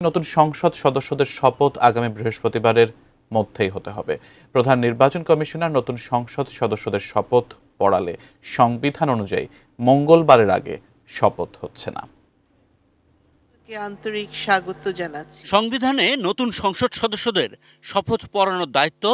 নতুন সংসদ সদস্যদের শপথ আগামী বৃহস্পতিবারের মধ্যেই হতে হবে। প্রধান নির্বাচন কমিশনার নতুন সংসদ সদস্যদের শপথ পড়ালে সংবিধান অনুযায়ী মঙ্গলবারের আগে শপথ হচ্ছে না। আন্তরিক স্বাগত জানাচ্ছি। সংবিধানে নতুন সংসদ সদস্যদের শপথ পড়ানোর দায়িত্ব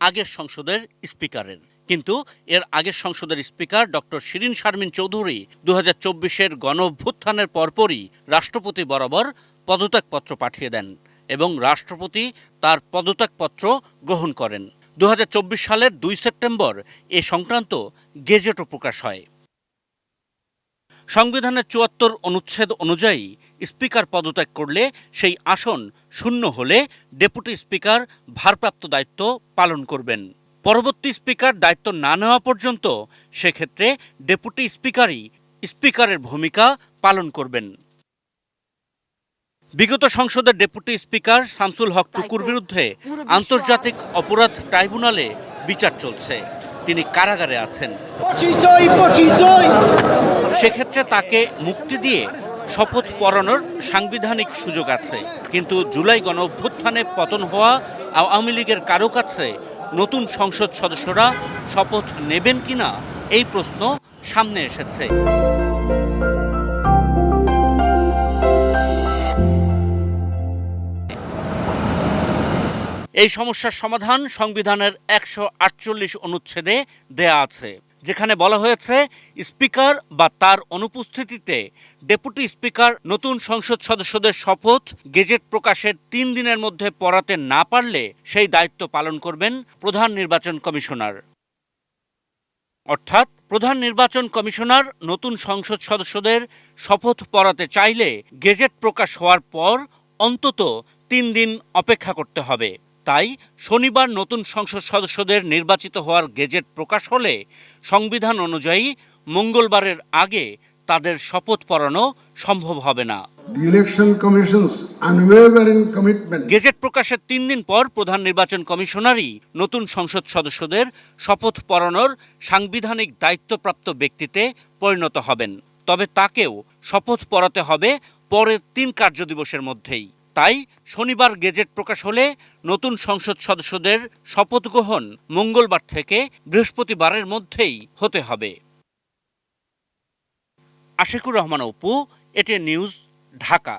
আগের সংসদের স্পিকারের, কিন্তু এর আগের সংসদের স্পিকার ডক্টর শিরীন শারমিন চৌধুরী 2024-এর গণঅভ্যুত্থানের পরপরই রাষ্ট্রপতি বরাবর পদত্যাগপত্র পাঠিয়ে দেন এবং রাষ্ট্রপতি তার পদত্যাগপত্র গ্রহণ করেন। 2024 সালের 2 সেপ্টেম্বর এ সংক্রান্ত গেজেটও প্রকাশ হয়। সংবিধানের 74 অনুচ্ছেদ অনুযায়ী স্পিকার পদত্যাগ করলে সেই আসন শূন্য হলে ডেপুটি স্পিকার ভারপ্রাপ্ত দায়িত্ব পালন করবেন। পরবর্তী স্পিকার দায়িত্ব না নেওয়া পর্যন্ত সেক্ষেত্রে ডেপুটি স্পিকারই স্পিকারের ভূমিকা পালন করবেন। বিগত সংসদের ডেপুটি স্পিকার শামসুল হক টুকুর বিরুদ্ধে আন্তর্জাতিক অপরাধ ট্রাইব্যুনালে বিচার চলছে। তিনি কারাগারে আছেন। সেক্ষেত্রে তাকে মুক্তি দিয়ে শপথ পড়ানোর সাংবিধানিক সুযোগ আছে, কিন্তু জুলাই গণঅভ্যুত্থানে পতন হওয়া আওয়ামী লীগের কারো কাছে নতুন সংসদ সদস্যরা শপথ নেবেন কিনা এই প্রশ্ন সামনে এসেছে। এই সমস্যার সমাধান সংবিধানের 148 অনুচ্ছেদে দেয়া আছে, যেখানে বলা হয়েছে স্পিকার বা তার অনুপস্থিতিতে ডেপুটি স্পিকার নতুন সংসদ সদস্যদের শপথ গেজেট প্রকাশের 3 দিনের মধ্যে পড়াতে না পারলে সেই দায়িত্ব পালন করবেন প্রধান নির্বাচন কমিশনার। অর্থাৎ প্রধান নির্বাচন কমিশনার নতুন সংসদ সদস্যদের শপথ পড়াতে চাইলে গেজেট প্রকাশ হওয়ার পর অন্তত 3 দিন অপেক্ষা করতে হবে। তাই শনিবার নতুন সংসদ সদস্যদের নির্বাচিত হওয়ার গেজেট প্রকাশ হলে সংবিধান অনুযায়ী মঙ্গলবারের আগে তাদের শপথ পড়ানো সম্ভব হবে না। গেজেট প্রকাশের 3 দিন পর প্রধান নির্বাচন কমিশনারই নতুন সংসদ সদস্যদের শপথ পড়ানোর সাংবিধানিক দায়িত্বপ্রাপ্ত ব্যক্তিতে পরিণত হবেন। তবে তাকেও শপথ পড়াতে হবে পরের 3 কার্যদিবসের মধ্যেই। তাই শনিবার গেজেট প্রকাশ হলে নতুন সংসদ সদস্যদের শপথ গ্রহণ মঙ্গলবার থেকে বৃহস্পতিবারের মধ্যেই হতে হবে। Ashikur Rahman Apu, ATN news, Dhaka.